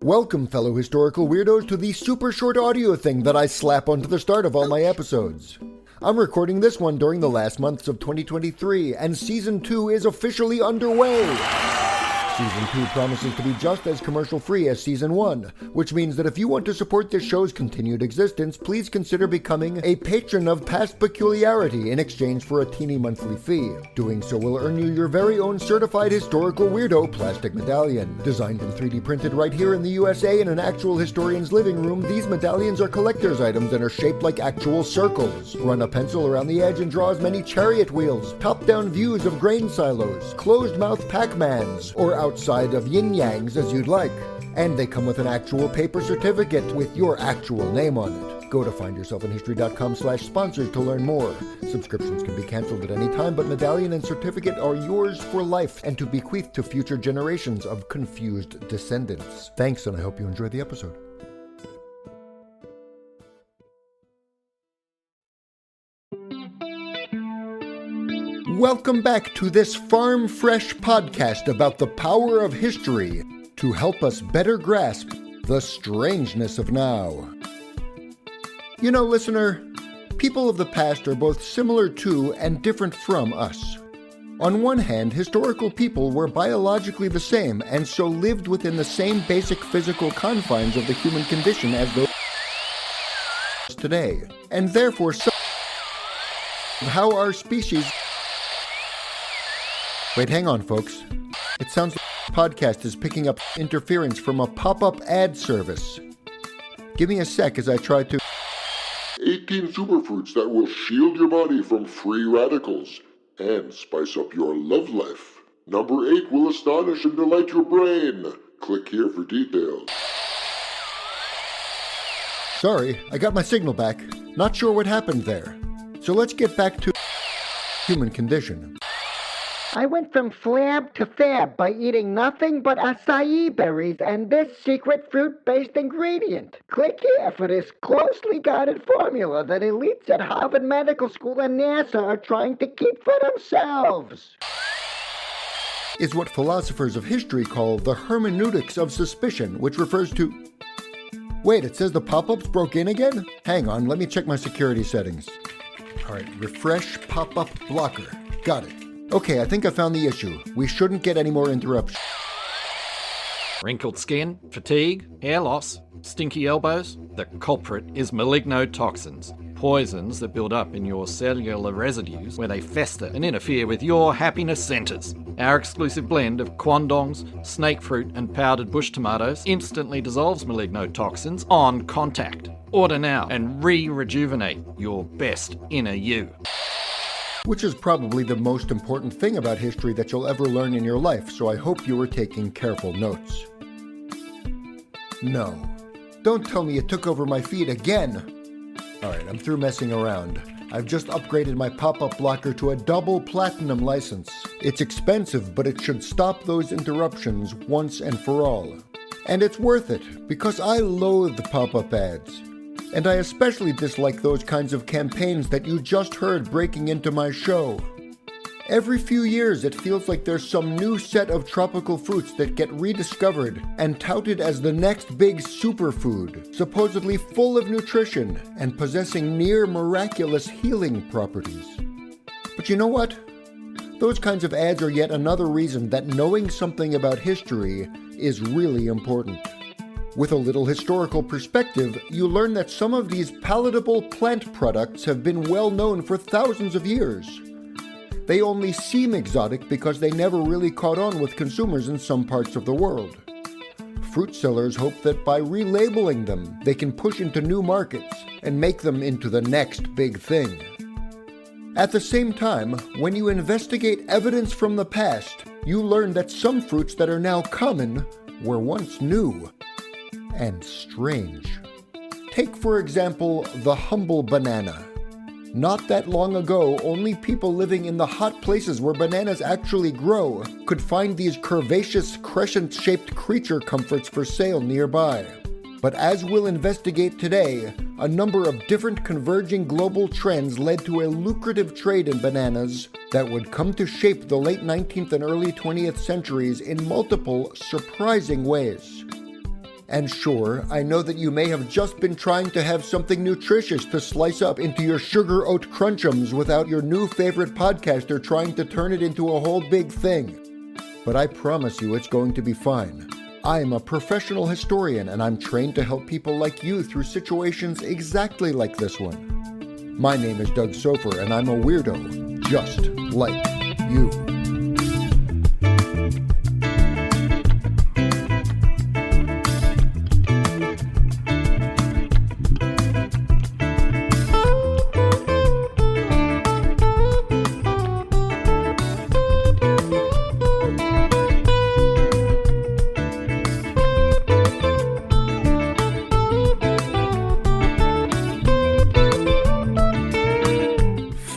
Welcome, fellow historical weirdos, to the super short audio thing that I slap onto the start of all my episodes. I'm recording this one during the last months of 2023, and Season 2 is officially underway! Season 2 promises to be just as commercial-free as Season 1, which means that if you want to support this show's continued existence, please consider becoming a patron of Past Peculiarity in exchange for a teeny monthly fee. Doing so will earn you your very own certified historical weirdo plastic medallion. Designed and 3D printed right here in the USA in an actual historian's living room, these medallions are collector's items and are shaped like actual circles. Run a pencil around the edge and draw as many chariot wheels, top-down views of grain silos, closed-mouth Pac-Mans, or outside of yin-yangs as you'd like. And they come with an actual paper certificate with your actual name on it. Go to findyourselfinhistory.com/sponsors to learn more. Subscriptions can be canceled at any time, but medallion and certificate are yours for life and to bequeath to future generations of confused descendants. Thanks, and I hope you enjoy the episode. Welcome back to this Farm Fresh podcast about the power of history to help us better grasp the strangeness of now. You know, listener, people of the past are both similar to and different from us. On one hand, historical people were biologically the same and so lived within the same basic physical confines of the human condition as those today, and therefore how our species... Wait, hang on, folks. It sounds like the podcast is picking up interference from a pop-up ad service. Give me a sec as I try to... 18 superfruits that will shield your body from free radicals and spice up your love life. Number 8 will astonish and delight your brain. Click here for details. Sorry, I got my signal back. Not sure what happened there. So let's get back to human condition. I went from flab to fab by eating nothing but acai berries and this secret fruit-based ingredient. Click here for this closely guarded formula that elites at Harvard Medical School and NASA are trying to keep for themselves. Is what philosophers of history call the hermeneutics of suspicion, which refers to... Wait, it says the pop-ups broke in again? Hang on, let me check my security settings. Alright, refresh pop-up blocker. Got it. Okay, I think I found the issue. We shouldn't get any more interruptions. Wrinkled skin, fatigue, hair loss, stinky elbows. The culprit is malignotoxins, poisons that build up in your cellular residues where they fester and interfere with your happiness centers. Our exclusive blend of quandongs, snake fruit, and powdered bush tomatoes instantly dissolves malignotoxins on contact. Order now and rejuvenate your best inner you. Which is probably the most important thing about history that you'll ever learn in your life, so I hope you were taking careful notes. No. Don't tell me it took over my feed again! Alright, I'm through messing around. I've just upgraded my pop-up blocker to a double platinum license. It's expensive, but it should stop those interruptions once and for all. And it's worth it, because I loathe pop-up ads. And I especially dislike those kinds of campaigns that you just heard breaking into my show. Every few years it feels like there's some new set of tropical fruits that get rediscovered and touted as the next big superfood, supposedly full of nutrition and possessing near miraculous healing properties. But you know what? Those kinds of ads are yet another reason that knowing something about history is really important. With a little historical perspective, you learn that some of these palatable plant products have been well known for thousands of years. They only seem exotic because they never really caught on with consumers in some parts of the world. Fruit sellers hope that by relabeling them, they can push into new markets and make them into the next big thing. At the same time, when you investigate evidence from the past, you learn that some fruits that are now common were once new. And strange. Take, for example, the humble banana. Not that long ago, only people living in the hot places where bananas actually grow could find these curvaceous, crescent-shaped creature comforts for sale nearby. But as we'll investigate today, a number of different converging global trends led to a lucrative trade in bananas that would come to shape the late 19th and early 20th centuries in multiple, surprising ways. And sure, I know that you may have just been trying to have something nutritious to slice up into your sugar oat crunchums without your new favorite podcaster trying to turn it into a whole big thing. But I promise you it's going to be fine. I'm a professional historian and I'm trained to help people like you through situations exactly like this one. My name is Doug Sofer and I'm a weirdo, just like you.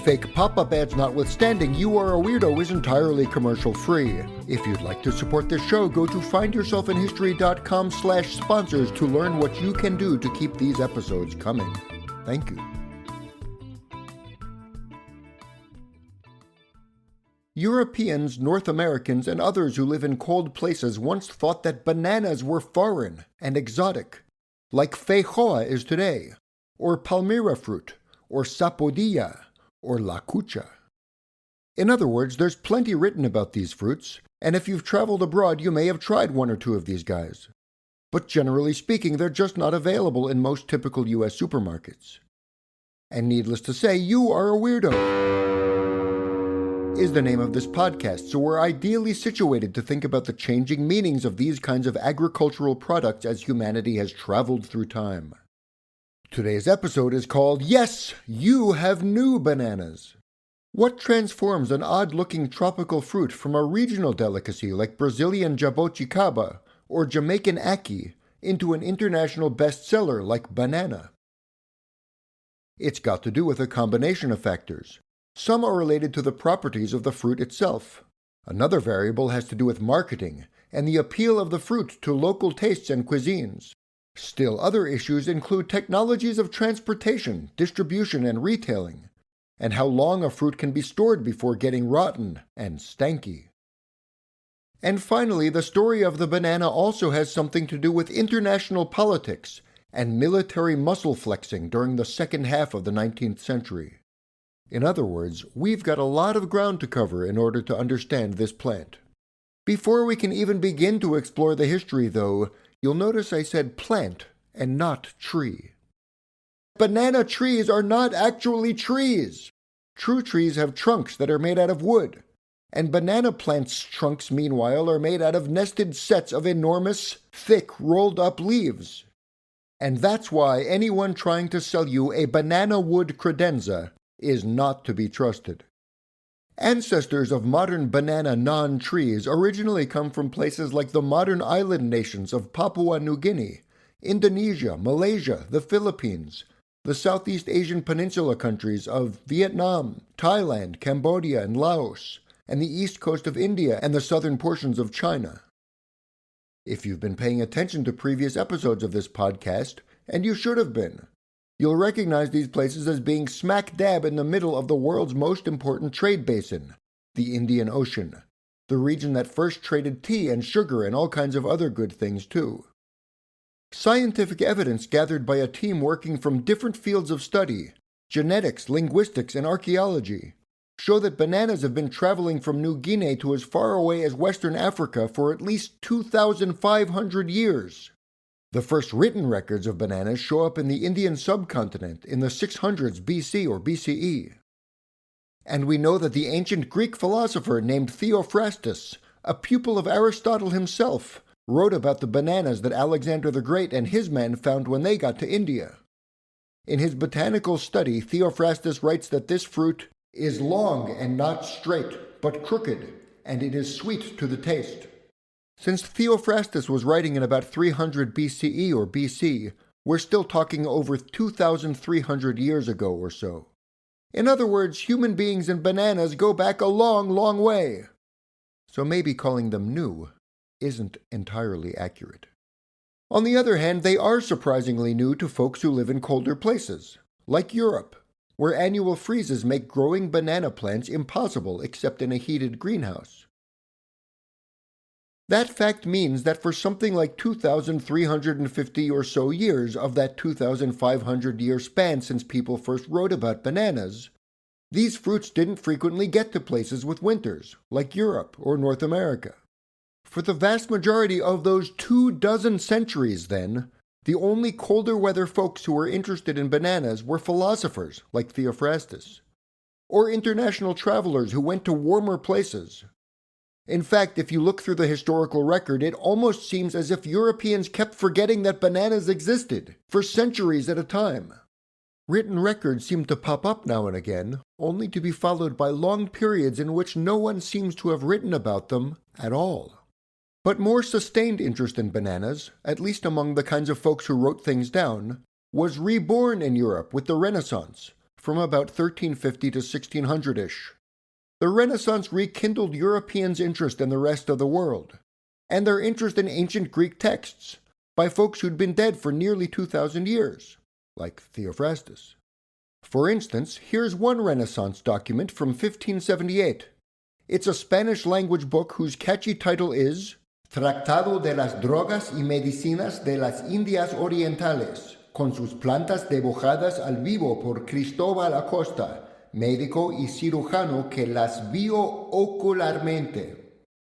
Fake pop-up ads notwithstanding, You Are a Weirdo is entirely commercial-free. If you'd like to support this show, go to findyourselfinhistory.com/sponsors to learn what you can do to keep these episodes coming. Thank you. Europeans, North Americans, and others who live in cold places once thought that bananas were foreign and exotic, like feijoa is today, or palmyra fruit, or sapodilla, or la cucha. In other words, there's plenty written about these fruits, and if you've traveled abroad, you may have tried one or two of these guys. But generally speaking, they're just not available in most typical U.S. supermarkets. And needless to say, You Are a Weirdo is the name of this podcast, so we're ideally situated to think about the changing meanings of these kinds of agricultural products as humanity has traveled through time. Today's episode is called, Yes, You Have New Bananas. What transforms an odd-looking tropical fruit from a regional delicacy like Brazilian jaboticaba or Jamaican ackee into an international bestseller like banana? It's got to do with a combination of factors. Some are related to the properties of the fruit itself. Another variable has to do with marketing and the appeal of the fruit to local tastes and cuisines. Still other issues include technologies of transportation, distribution, and retailing, and how long a fruit can be stored before getting rotten and stanky. And finally, the story of the banana also has something to do with international politics and military muscle flexing during the second half of the 19th century. In other words, we've got a lot of ground to cover in order to understand this plant. Before we can even begin to explore the history, though, you'll notice I said plant and not tree. Banana trees are not actually trees. True trees have trunks that are made out of wood, and banana plants' trunks, meanwhile, are made out of nested sets of enormous, thick, rolled-up leaves. And that's why anyone trying to sell you a banana wood credenza is not to be trusted. Ancestors of modern banana non-trees originally come from places like the modern island nations of Papua New Guinea, Indonesia, Malaysia, the Philippines, the Southeast Asian peninsula countries of Vietnam, Thailand, Cambodia, and Laos, and the east coast of India and the southern portions of China. If you've been paying attention to previous episodes of this podcast, and you should have been, you'll recognize these places as being smack dab in the middle of the world's most important trade basin, the Indian Ocean, the region that first traded tea and sugar and all kinds of other good things too. Scientific evidence gathered by a team working from different fields of study, genetics, linguistics, and archaeology, show that bananas have been traveling from New Guinea to as far away as Western Africa for at least 2,500 years. The first written records of bananas show up in the Indian subcontinent in the 600s BC or BCE. And we know that the ancient Greek philosopher named Theophrastus, a pupil of Aristotle himself, wrote about the bananas that Alexander the Great and his men found when they got to India. In his botanical study, Theophrastus writes that this fruit is long and not straight, but crooked, and it is sweet to the taste. Since Theophrastus was writing in about 300 BCE or BC, we're still talking over 2,300 years ago or so. In other words, human beings and bananas go back a long, long way. So maybe calling them new isn't entirely accurate. On the other hand, they are surprisingly new to folks who live in colder places, like Europe, where annual freezes make growing banana plants impossible except in a heated greenhouse. That fact means that for something like 2,350 or so years of that 2,500-year span since people first wrote about bananas, these fruits didn't frequently get to places with winters, like Europe or North America. For the vast majority of those 24 centuries, then, the only colder weather folks who were interested in bananas were philosophers like Theophrastus, or international travelers who went to warmer places. In fact, if you look through the historical record, it almost seems as if Europeans kept forgetting that bananas existed, for centuries at a time. Written records seem to pop up now and again, only to be followed by long periods in which no one seems to have written about them at all. But more sustained interest in bananas, at least among the kinds of folks who wrote things down, was reborn in Europe with the Renaissance, from about 1350 to 1600-ish. The Renaissance rekindled Europeans' interest in the rest of the world, and their interest in ancient Greek texts, by folks who'd been dead for nearly 2,000 years, like Theophrastus. For instance, here's one Renaissance document from 1578. It's a Spanish-language book whose catchy title is Tratado de las Drogas y Medicinas de las Indias Orientales, con sus plantas dibujadas al vivo por Cristóbal Acosta, médico y cirujano que las vio ocularmente.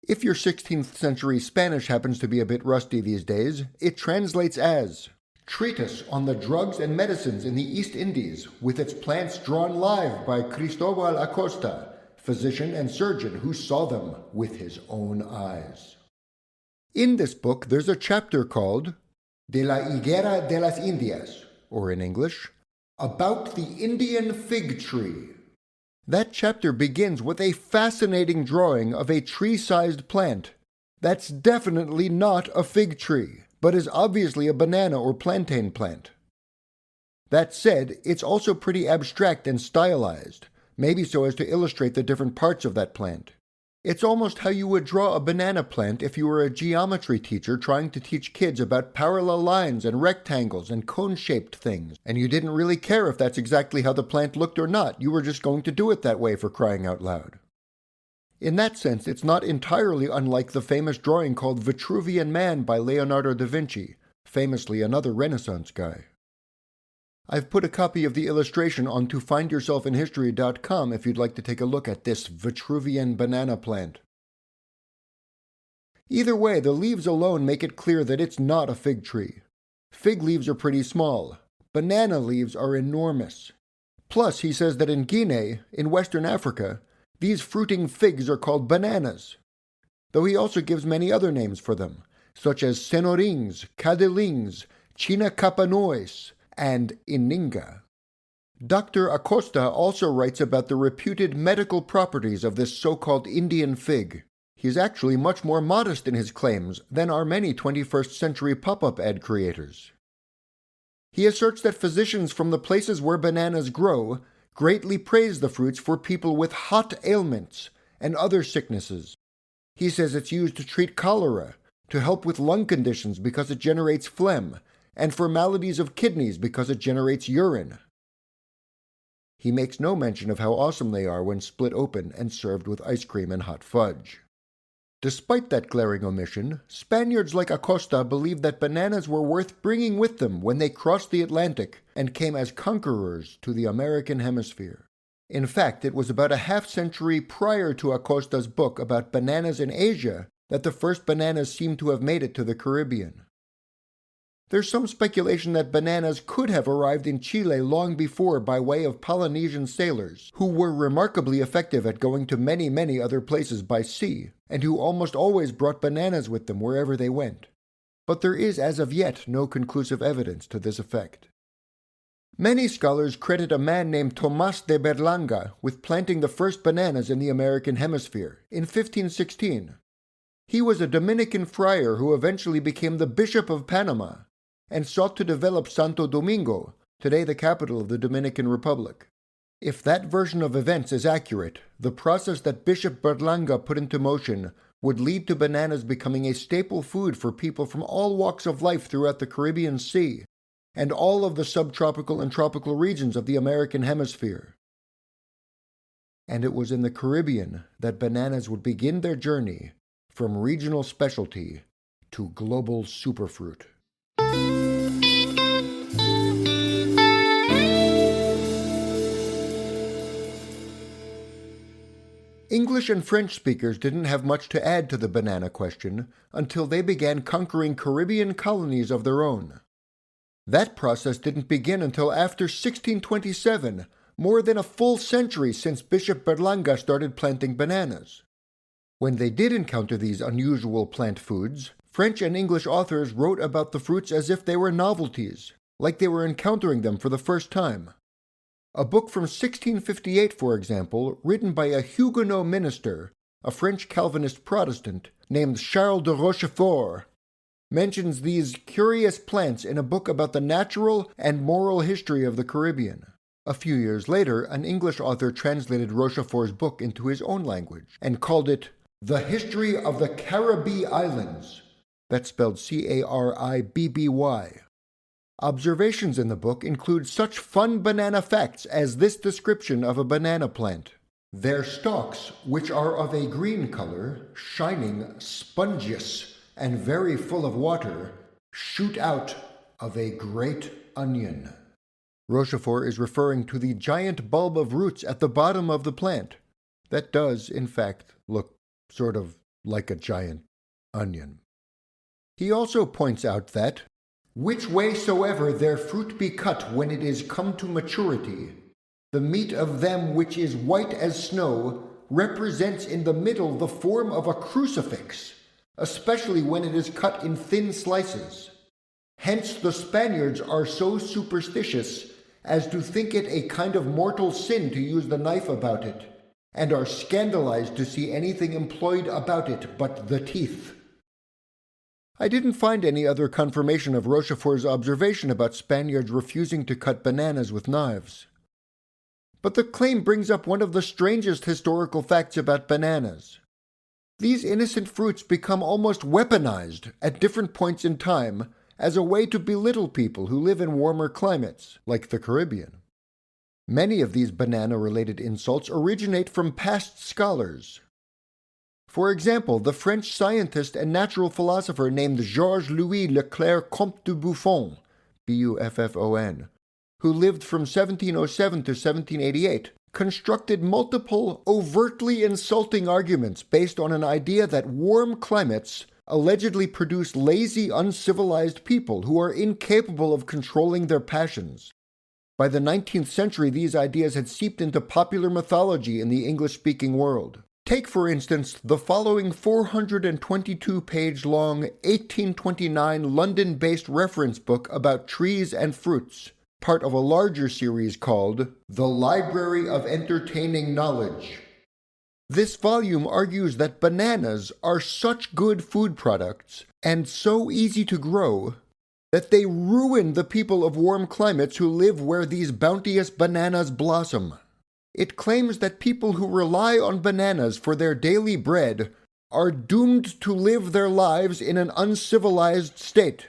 If your 16th century Spanish happens to be a bit rusty these days, it translates as Treatise on the Drugs and Medicines in the East Indies, with its plants drawn live by Cristóbal Acosta, physician and surgeon who saw them with his own eyes. In this book, there's a chapter called De la Higuera de las Indias, or in English, About the Indian Fig Tree. That chapter begins with a fascinating drawing of a tree-sized plant. That's definitely not a fig tree, but is obviously a banana or plantain plant. That said, it's also pretty abstract and stylized, maybe so as to illustrate the different parts of that plant. It's almost how you would draw a banana plant if you were a geometry teacher trying to teach kids about parallel lines and rectangles and cone-shaped things, and you didn't really care if that's exactly how the plant looked or not. You were just going to do it that way, for crying out loud. In that sense, it's not entirely unlike the famous drawing called Vitruvian Man by Leonardo da Vinci, famously another Renaissance guy. I've put a copy of the illustration on toFindYourselfInHistory.com if you'd like to take a look at this Vitruvian banana plant. Either way, the leaves alone make it clear that it's not a fig tree. Fig leaves are pretty small. Banana leaves are enormous. Plus, he says that in Guinea, in Western Africa, these fruiting figs are called bananas, though he also gives many other names for them, such as senorings, cadelings, chinacapanois, and Ininga. Dr. Acosta also writes about the reputed medical properties of this so-called Indian fig. He is actually much more modest in his claims than are many 21st century pop-up ad creators. He asserts that physicians from the places where bananas grow greatly praise the fruits for people with hot ailments and other sicknesses. He says it's used to treat cholera, to help with lung conditions because it generates phlegm, and for maladies of kidneys because it generates urine. He makes no mention of how awesome they are when split open and served with ice cream and hot fudge. Despite that glaring omission, Spaniards like Acosta believed that bananas were worth bringing with them when they crossed the Atlantic and came as conquerors to the American hemisphere. In fact, it was about a half-century prior to Acosta's book about bananas in Asia that the first bananas seem to have made it to the Caribbean. There's some speculation that bananas could have arrived in Chile long before by way of Polynesian sailors, who were remarkably effective at going to many, many other places by sea, and who almost always brought bananas with them wherever they went. But there is as of yet no conclusive evidence to this effect. Many scholars credit a man named Tomás de Berlanga with planting the first bananas in the American hemisphere in 1516. He was a Dominican friar who eventually became the Bishop of Panama and sought to develop Santo Domingo, today the capital of the Dominican Republic. If that version of events is accurate, the process that Bishop Berlanga put into motion would lead to bananas becoming a staple food for people from all walks of life throughout the Caribbean Sea and all of the subtropical and tropical regions of the American hemisphere. And it was in the Caribbean that bananas would begin their journey from regional specialty to global superfruit. English and French speakers didn't have much to add to the banana question until they began conquering Caribbean colonies of their own. That process didn't begin until after 1627, more than a full century since Bishop Berlanga started planting bananas. When they did encounter these unusual plant foods, French and English authors wrote about the fruits as if they were novelties, like they were encountering them for the first time. A book from 1658, for example, written by a Huguenot minister, a French Calvinist Protestant, named Charles de Rochefort, mentions these curious plants in a book about the natural and moral history of the Caribbean. A few years later, an English author translated Rochefort's book into his own language and called it The History of the Caribbee Islands. That's spelled Caribby. Observations in the book include such fun banana facts as this description of a banana plant. Their stalks, which are of a green color, shining, spongious, and very full of water, shoot out of a great onion. Rochefort is referring to the giant bulb of roots at the bottom of the plant. That does, in fact, look sort of like a giant onion. He also points out that, which way soever their fruit be cut when it is come to maturity, the meat of them which is white as snow represents in the middle the form of a crucifix, especially when it is cut in thin slices. Hence the Spaniards are so superstitious as to think it a kind of mortal sin to use the knife about it, and are scandalized to see anything employed about it but the teeth. I didn't find any other confirmation of Rochefort's observation about Spaniards refusing to cut bananas with knives. But the claim brings up one of the strangest historical facts about bananas. These innocent fruits become almost weaponized at different points in time as a way to belittle people who live in warmer climates, like the Caribbean. Many of these banana-related insults originate from past scholars. For example, the French scientist and natural philosopher named Georges-Louis Leclerc Comte de Buffon, Buffon, who lived from 1707 to 1788, constructed multiple overtly insulting arguments based on an idea that warm climates allegedly produce lazy, uncivilized people who are incapable of controlling their passions. By the 19th century, these ideas had seeped into popular mythology in the English-speaking world. Take, for instance, the following 422-page-long 1829 London-based reference book about trees and fruits, part of a larger series called The Library of Entertaining Knowledge. This volume argues that bananas are such good food products and so easy to grow that they ruin the people of warm climates who live where these bounteous bananas blossom. It claims that people who rely on bananas for their daily bread are doomed to live their lives in an uncivilized state.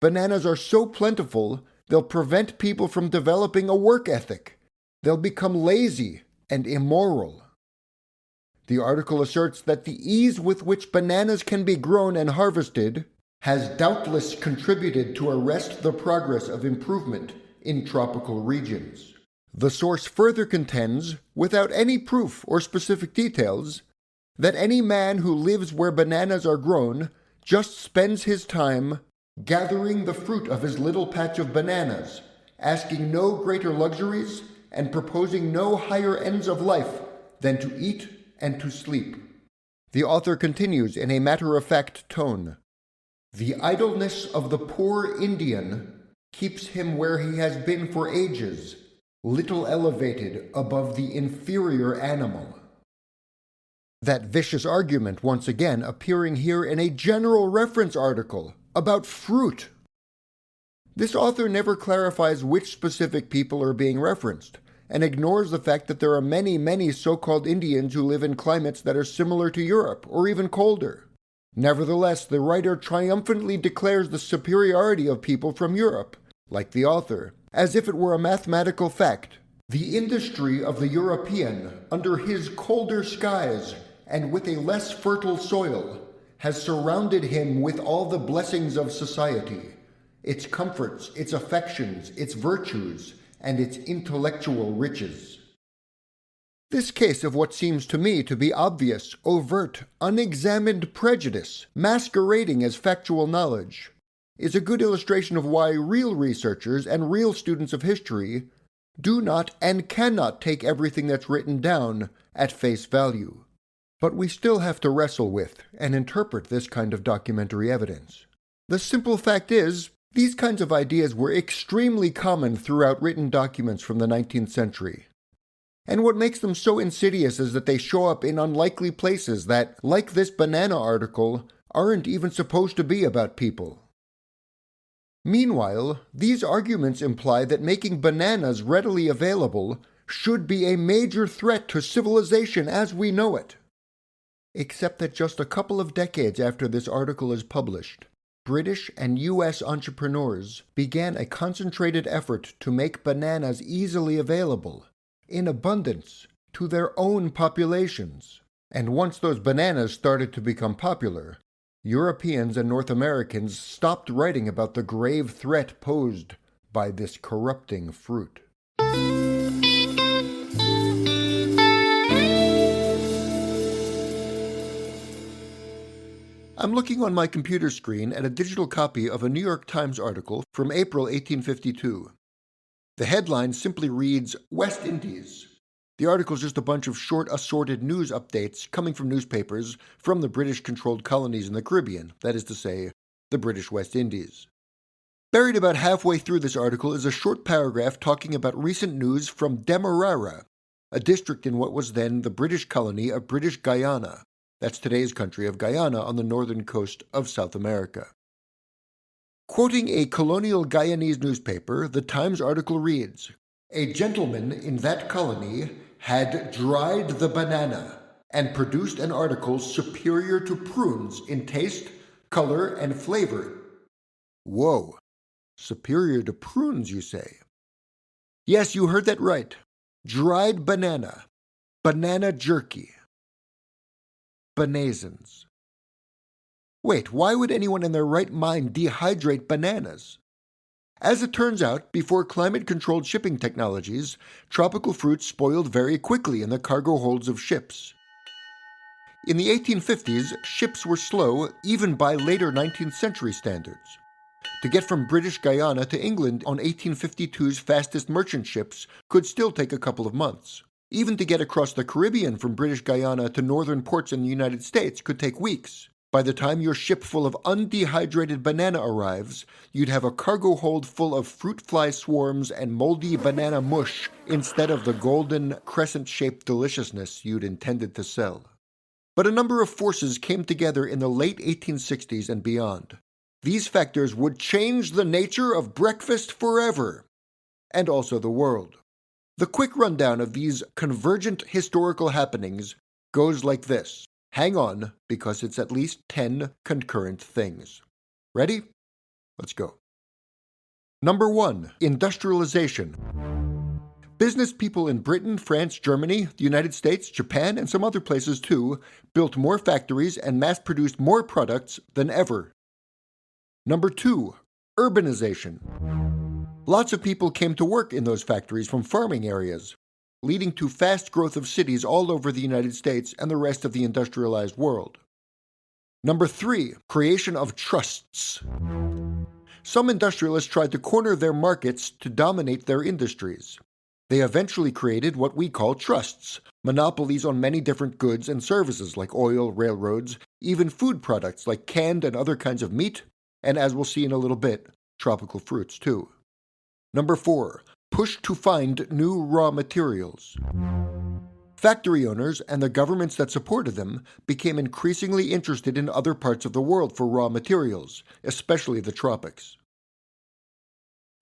Bananas are so plentiful, they'll prevent people from developing a work ethic. They'll become lazy and immoral. The article asserts that the ease with which bananas can be grown and harvested has doubtless contributed to arrest the progress of improvement in tropical regions. The source further contends, without any proof or specific details, that any man who lives where bananas are grown just spends his time gathering the fruit of his little patch of bananas, asking no greater luxuries and proposing no higher ends of life than to eat and to sleep. The author continues in a matter-of-fact tone. The idleness of the poor Indian keeps him where he has been for ages, little elevated above the inferior animal. That vicious argument once again appearing here in a general reference article about fruit. This author never clarifies which specific people are being referenced, and ignores the fact that there are many, many so-called Indians who live in climates that are similar to Europe, or even colder. Nevertheless, the writer triumphantly declares the superiority of people from Europe, like the author, as if it were a mathematical fact. The industry of the European, under his colder skies and with a less fertile soil, has surrounded him with all the blessings of society, its comforts, its affections, its virtues, and its intellectual riches. This case of what seems to me to be obvious, overt, unexamined prejudice, masquerading as factual knowledge, is a good illustration of why real researchers and real students of history do not and cannot take everything that's written down at face value. But we still have to wrestle with and interpret this kind of documentary evidence. The simple fact is, these kinds of ideas were extremely common throughout written documents from the 19th century. And what makes them so insidious is that they show up in unlikely places that, like this banana article, aren't even supposed to be about people. Meanwhile, these arguments imply that making bananas readily available should be a major threat to civilization as we know it. Except that just a couple of decades after this article is published, British and US entrepreneurs began a concentrated effort to make bananas easily available, in abundance, to their own populations. And once those bananas started to become popular, Europeans and North Americans stopped writing about the grave threat posed by this corrupting fruit. I'm looking on my computer screen at a digital copy of a New York Times article from April 1852. The headline simply reads, West Indies. The article is just a bunch of short assorted news updates coming from newspapers from the British-controlled colonies in the Caribbean, that is to say, the British West Indies. Buried about halfway through this article is a short paragraph talking about recent news from Demerara, a district in what was then the British colony of British Guyana. That's today's country of Guyana on the northern coast of South America. Quoting a colonial Guyanese newspaper, the Times article reads, A gentleman in that colony had dried the banana and produced an article superior to prunes in taste, color, and flavor. Whoa, superior to prunes, you say? Yes, you heard that right. Dried banana. Banana jerky. Banazans. Wait, why would anyone in their right mind dehydrate bananas? As it turns out, before climate-controlled shipping technologies, tropical fruits spoiled very quickly in the cargo holds of ships. In the 1850s, ships were slow even by later 19th century standards. To get from British Guyana to England on 1852's fastest merchant ships could still take a couple of months. Even to get across the Caribbean from British Guyana to northern ports in the United States could take weeks. By the time your ship full of undehydrated banana arrives, you'd have a cargo hold full of fruit fly swarms and moldy banana mush instead of the golden, crescent-shaped deliciousness you'd intended to sell. But a number of forces came together in the late 1860s and beyond. These factors would change the nature of breakfast forever, and also the world. The quick rundown of these convergent historical happenings goes like this. Hang on, because it's at least 10 concurrent things. Ready? Let's go. Number 1, industrialization. Business people in Britain, France, Germany, the United States, Japan, and some other places too, built more factories and mass-produced more products than ever. Number 2, urbanization. Lots of people came to work in those factories from farming areas, leading to fast growth of cities all over the United States and the rest of the industrialized world. Number 3, creation of trusts. Some industrialists tried to corner their markets to dominate their industries. They eventually created what we call trusts, monopolies on many different goods and services like oil, railroads, even food products like canned and other kinds of meat, and as we'll see in a little bit, tropical fruits too. Number 4, push to find new raw materials. Factory owners and the governments that supported them became increasingly interested in other parts of the world for raw materials, especially the tropics.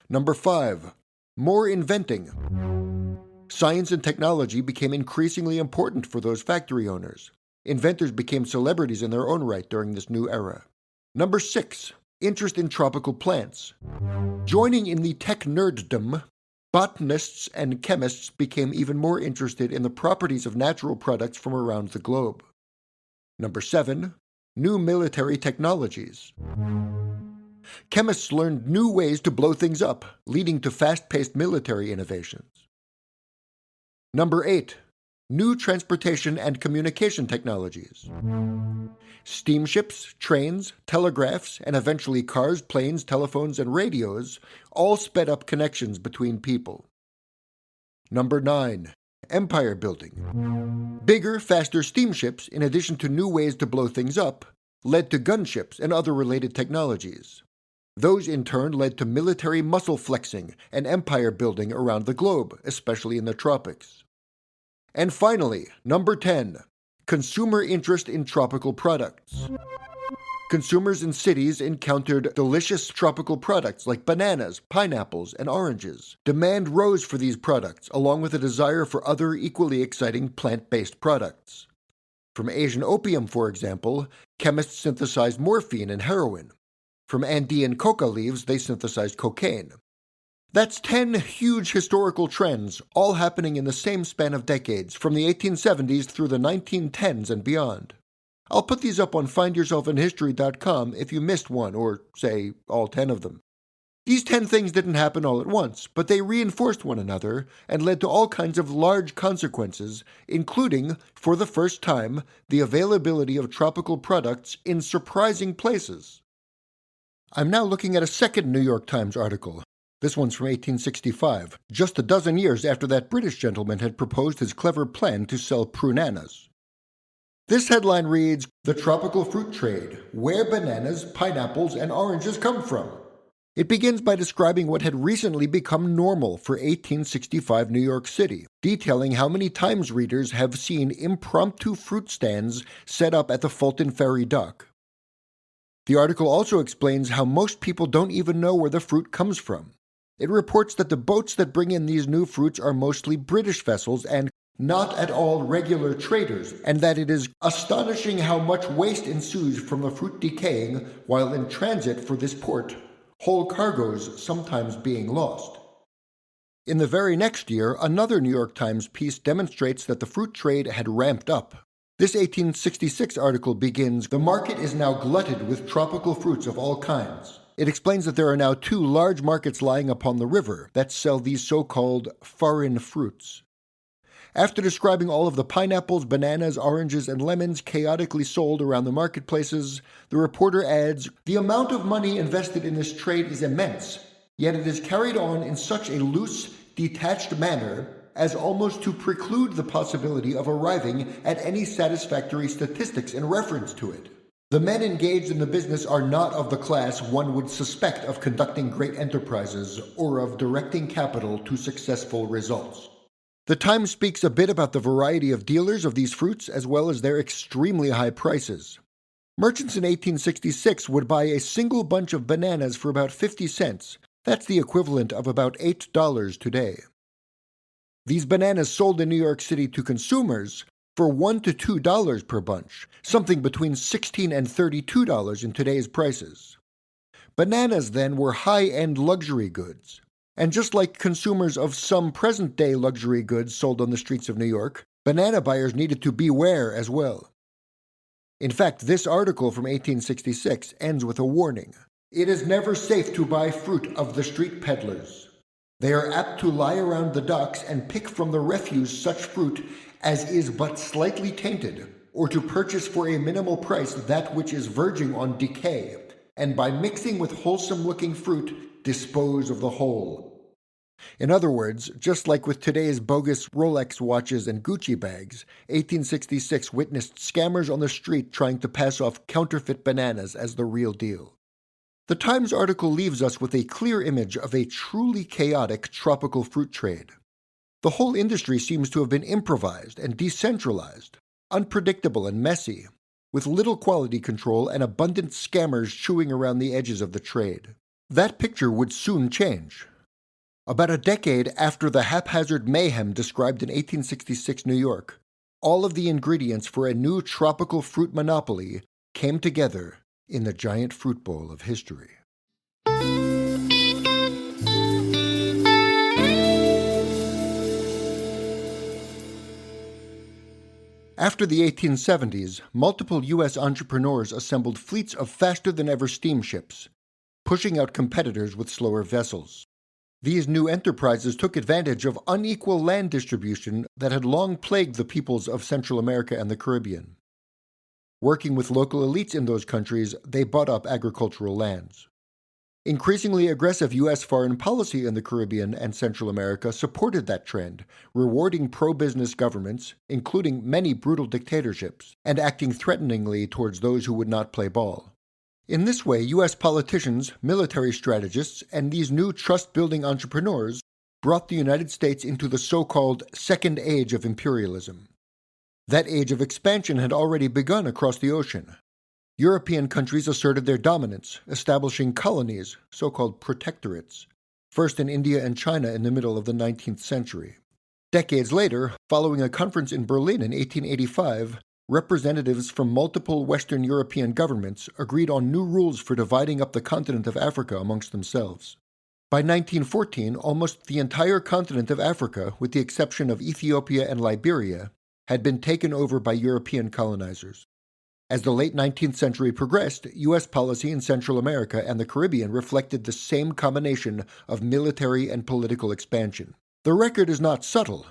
Number 5, more inventing. Science and technology became increasingly important for those factory owners. Inventors became celebrities in their own right during this new era. Number 6, interest in tropical plants. Joining in the tech nerddom, botanists and chemists became even more interested in the properties of natural products from around the globe. Number 7. New military technologies. Chemists learned new ways to blow things up, leading to fast-paced military innovations. Number 8. New transportation and communication technologies. Steamships, trains, telegraphs, and eventually cars, planes, telephones, and radios all sped up connections between people. Number 9. Empire building. Bigger, faster steamships, in addition to new ways to blow things up, led to gunships and other related technologies. Those in turn led to military muscle flexing and empire building around the globe, especially in the tropics. And finally, number 10. Consumer interest in tropical products. Consumers in cities encountered delicious tropical products like bananas, pineapples, and oranges. Demand rose for these products, along with a desire for other equally exciting plant-based products. From Asian opium, for example, chemists synthesized morphine and heroin. From Andean coca leaves, they synthesized cocaine. That's 10 huge historical trends, all happening in the same span of decades, from the 1870s through the 1910s and beyond. I'll put these up on findyourselfinhistory.com if you missed one, or, say, all 10 of them. These 10 things didn't happen all at once, but they reinforced one another and led to all kinds of large consequences, including, for the first time, the availability of tropical products in surprising places. I'm now looking at a second New York Times article. This one's from 1865, just a dozen years after that British gentleman had proposed his clever plan to sell prunanas. This headline reads, "The Tropical Fruit Trade, Where Bananas, Pineapples, and Oranges Come From." It begins by describing what had recently become normal for 1865 New York City, detailing how many Times readers have seen impromptu fruit stands set up at the Fulton Ferry dock. The article also explains how most people don't even know where the fruit comes from. It reports that the boats that bring in these new fruits are mostly British vessels and not at all regular traders, and that it is astonishing how much waste ensues from the fruit decaying while in transit for this port, whole cargoes sometimes being lost. In the very next year, another New York Times piece demonstrates that the fruit trade had ramped up. This 1866 article begins, "The market is now glutted with tropical fruits of all kinds." It explains that there are now 2 large markets lying upon the river that sell these so-called foreign fruits. After describing all of the pineapples, bananas, oranges, and lemons chaotically sold around the marketplaces, the reporter adds, "The amount of money invested in this trade is immense, yet it is carried on in such a loose, detached manner as almost to preclude the possibility of arriving at any satisfactory statistics in reference to it. The men engaged in the business are not of the class one would suspect of conducting great enterprises or of directing capital to successful results." The Times speaks a bit about the variety of dealers of these fruits as well as their extremely high prices. Merchants in 1866 would buy a single bunch of bananas for about 50 cents. That's the equivalent of about $8 today. These bananas sold in New York City to consumers for $1 to $2 per bunch, something between $16 and $32 in today's prices. Bananas, then, were high-end luxury goods. And just like consumers of some present-day luxury goods sold on the streets of New York, banana buyers needed to beware as well. In fact, this article from 1866 ends with a warning. "It is never safe to buy fruit of the street peddlers. They are apt to lie around the docks and pick from the refuse such fruit as is but slightly tainted, or to purchase for a minimal price that which is verging on decay, and by mixing with wholesome-looking fruit, dispose of the whole." In other words, just like with today's bogus Rolex watches and Gucci bags, 1866 witnessed scammers on the street trying to pass off counterfeit bananas as the real deal. The Times article leaves us with a clear image of a truly chaotic tropical fruit trade. The whole industry seems to have been improvised and decentralized, unpredictable and messy, with little quality control and abundant scammers chewing around the edges of the trade. That picture would soon change. About a decade after the haphazard mayhem described in 1866 New York, all of the ingredients for a new tropical fruit monopoly came together in the giant fruit bowl of history. After the 1870s, multiple U.S. entrepreneurs assembled fleets of faster-than-ever steamships, pushing out competitors with slower vessels. These new enterprises took advantage of unequal land distribution that had long plagued the peoples of Central America and the Caribbean. Working with local elites in those countries, they bought up agricultural lands. Increasingly aggressive U.S. foreign policy in the Caribbean and Central America supported that trend, rewarding pro-business governments, including many brutal dictatorships, and acting threateningly towards those who would not play ball. In this way, U.S. politicians, military strategists, and these new trust-building entrepreneurs brought the United States into the so-called Second Age of imperialism. That age of expansion had already begun across the ocean. European countries asserted their dominance, establishing colonies, so-called protectorates, first in India and China in the middle of the 19th century. Decades later, following a conference in Berlin in 1885, representatives from multiple Western European governments agreed on new rules for dividing up the continent of Africa amongst themselves. By 1914, almost the entire continent of Africa, with the exception of Ethiopia and Liberia, had been taken over by European colonizers. As the late 19th century progressed, U.S. policy in Central America and the Caribbean reflected the same combination of military and political expansion. The record is not subtle.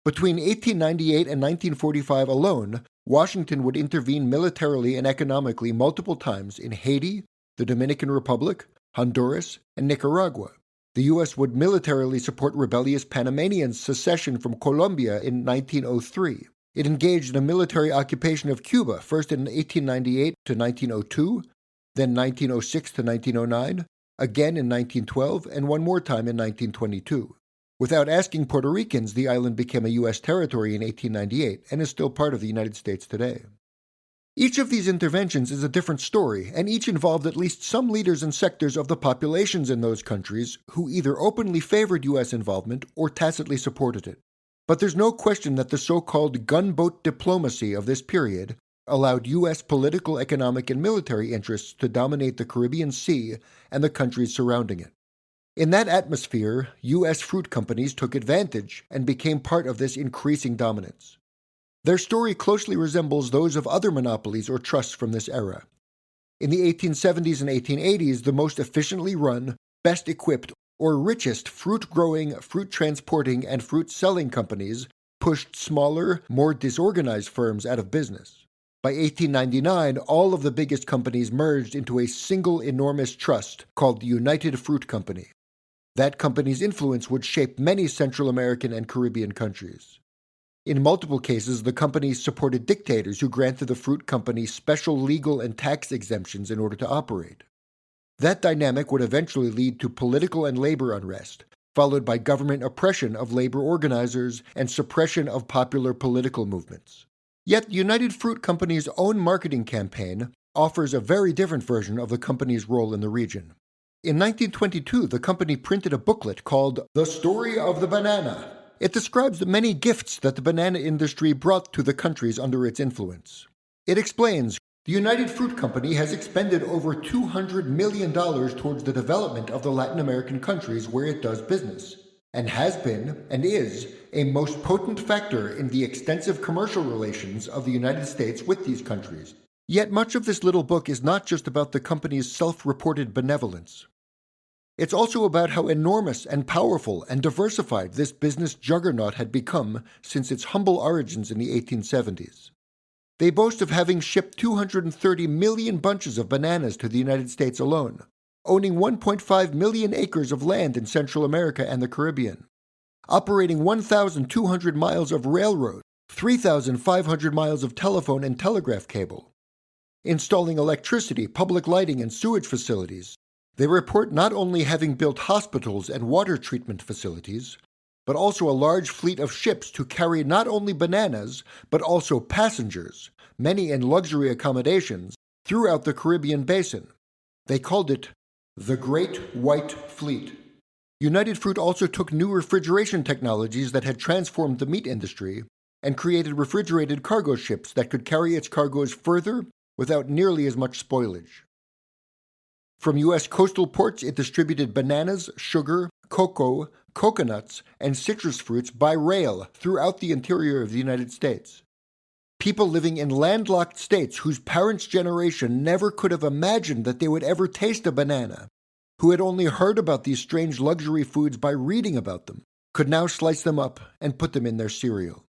Between 1898 and 1945 alone, Washington would intervene militarily and economically multiple times in Haiti, the Dominican Republic, Honduras, and Nicaragua. The U.S. would militarily support rebellious Panamanians' secession from Colombia in 1903. It engaged in a military occupation of Cuba, first in 1898 to 1902, then 1906 to 1909, again in 1912, and one more time in 1922. Without asking Puerto Ricans, the island became a U.S. territory in 1898 and is still part of the United States today. Each of these interventions is a different story, and each involved at least some leaders and sectors of the populations in those countries who either openly favored U.S. involvement or tacitly supported it. But there's no question that the so-called gunboat diplomacy of this period allowed U.S. political, economic, and military interests to dominate the Caribbean Sea and the countries surrounding it. In that atmosphere, U.S. fruit companies took advantage and became part of this increasing dominance. Their story closely resembles those of other monopolies or trusts from this era. In the 1870s and 1880s, the most efficiently run, best equipped, or richest fruit-growing, fruit-transporting, and fruit-selling companies pushed smaller, more disorganized firms out of business. By 1899, all of the biggest companies merged into a single enormous trust called the United Fruit Company. That company's influence would shape many Central American and Caribbean countries. In multiple cases, the companies supported dictators who granted the fruit company special legal and tax exemptions in order to operate. That dynamic would eventually lead to political and labor unrest, followed by government oppression of labor organizers and suppression of popular political movements. Yet the United Fruit Company's own marketing campaign offers a very different version of the company's role in the region. In 1922, the company printed a booklet called The Story of the Banana. It describes the many gifts that the banana industry brought to the countries under its influence. It explains, the United Fruit Company has expended over $200 million towards the development of the Latin American countries where it does business, and has been, and is, a most potent factor in the extensive commercial relations of the United States with these countries. Yet much of this little book is not just about the company's self-reported benevolence. It's also about how enormous and powerful and diversified this business juggernaut had become since its humble origins in the 1870s. They boast of having shipped 230 million bunches of bananas to the United States alone, owning 1.5 million acres of land in Central America and the Caribbean, operating 1,200 miles of railroad, 3,500 miles of telephone and telegraph cable, installing electricity, public lighting, and sewage facilities. They report not only having built hospitals and water treatment facilities, but also a large fleet of ships to carry not only bananas, but also passengers, many in luxury accommodations, throughout the Caribbean basin. They called it the Great White Fleet. United Fruit also took new refrigeration technologies that had transformed the meat industry and created refrigerated cargo ships that could carry its cargoes further without nearly as much spoilage. From U.S. coastal ports, it distributed bananas, sugar, cocoa, coconuts, and citrus fruits by rail throughout the interior of the United States. People living in landlocked states whose parents' generation never could have imagined that they would ever taste a banana, who had only heard about these strange luxury foods by reading about them, could now slice them up and put them in their cereal.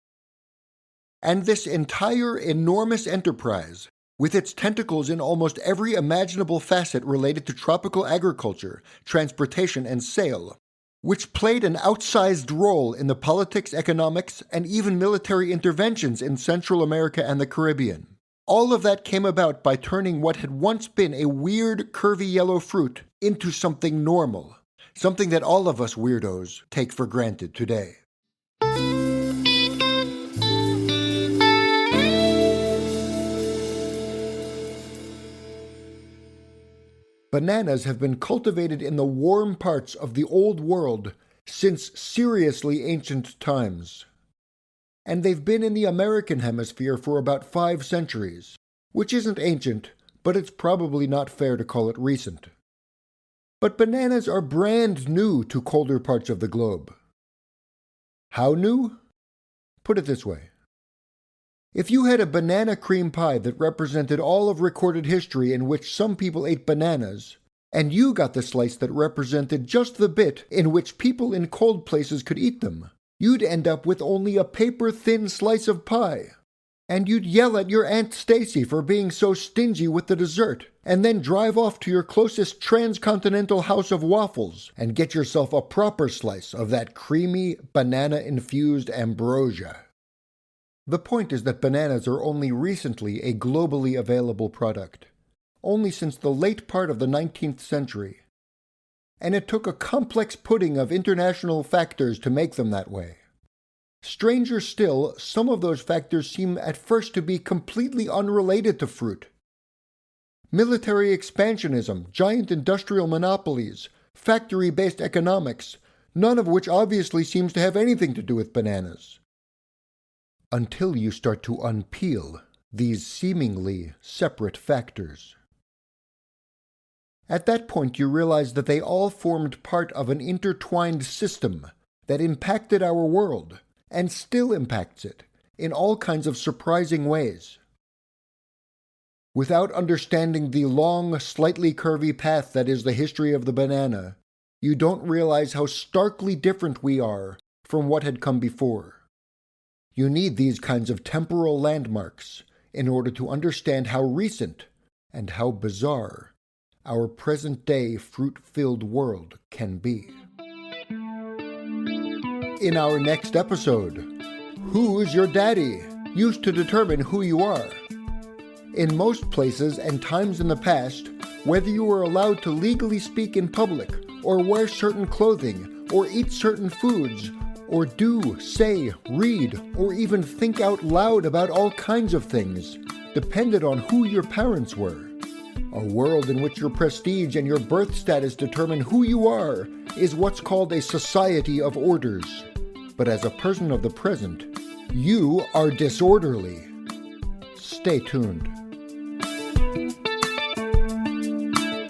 And this entire enormous enterprise, with its tentacles in almost every imaginable facet related to tropical agriculture, transportation, and sale, which played an outsized role in the politics, economics, and even military interventions in Central America and the Caribbean. All of that came about by turning what had once been a weird, curvy yellow fruit into something normal, something that all of us weirdos take for granted today. Bananas have been cultivated in the warm parts of the Old World since seriously ancient times. And they've been in the American hemisphere for about 5 centuries, which isn't ancient, but it's probably not fair to call it recent. But bananas are brand new to colder parts of the globe. How new? Put it this way. If you had a banana cream pie that represented all of recorded history in which some people ate bananas, and you got the slice that represented just the bit in which people in cold places could eat them, you'd end up with only a paper-thin slice of pie. And you'd yell at your Aunt Stacy for being so stingy with the dessert, and then drive off to your closest transcontinental house of waffles and get yourself a proper slice of that creamy, banana-infused ambrosia. The point is that bananas are only recently a globally available product, only since the late part of the 19th century. And it took a complex pudding of international factors to make them that way. Stranger still, some of those factors seem at first to be completely unrelated to fruit. Military expansionism, giant industrial monopolies, factory-based economics, none of which obviously seems to have anything to do with bananas. Until you start to unpeel these seemingly separate factors. At that point, you realize that they all formed part of an intertwined system that impacted our world, and still impacts it, in all kinds of surprising ways. Without understanding the long, slightly curvy path that is the history of the banana, you don't realize how starkly different we are from what had come before. You need these kinds of temporal landmarks in order to understand how recent and how bizarre our present-day fruit-filled world can be. In our next episode, Who's Your Daddy? Used to determine who you are. In most places and times in the past, whether you were allowed to legally speak in public, or wear certain clothing, or eat certain foods, or do, say, read, or even think out loud about all kinds of things, depended on who your parents were. A world in which your prestige and your birth status determine who you are is what's called a society of orders. But as a person of the present, you are disorderly. Stay tuned.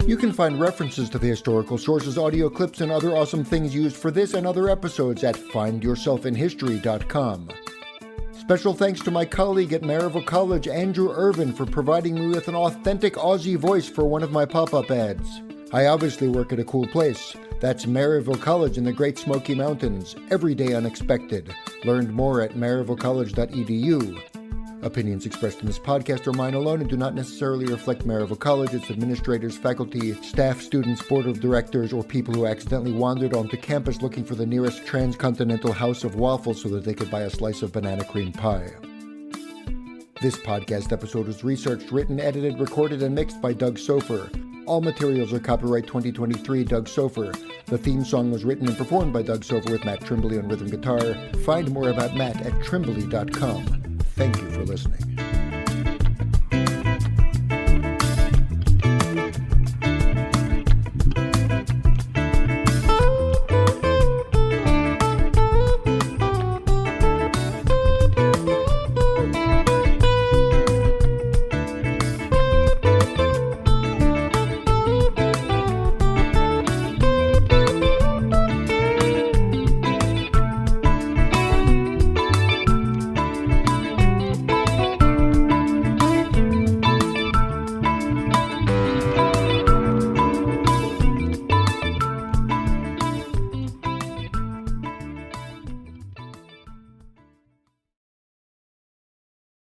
You can find references to the historical sources, audio clips, and other awesome things used for this and other episodes at findyourselfinhistory.com. Special thanks to my colleague at Maryville College, Andrew Irvin, for providing me with an authentic Aussie voice for one of my pop-up ads. I obviously work at a cool place. That's Maryville College in the Great Smoky Mountains. Every day unexpected. Learn more at maryvillecollege.edu. Opinions expressed in this podcast are mine alone and do not necessarily reflect Maryville College, its administrators, faculty, staff, students, board of directors, or people who accidentally wandered onto campus looking for the nearest transcontinental house of waffles so that they could buy a slice of banana cream pie. This podcast episode was researched, written, edited, recorded, and mixed by Doug Sofer. All materials are copyright 2023 Doug Sofer. The theme song was written and performed by Doug Sofer with Matt Trimbley on rhythm guitar. Find more about Matt at trimbley.com. Thank you for listening.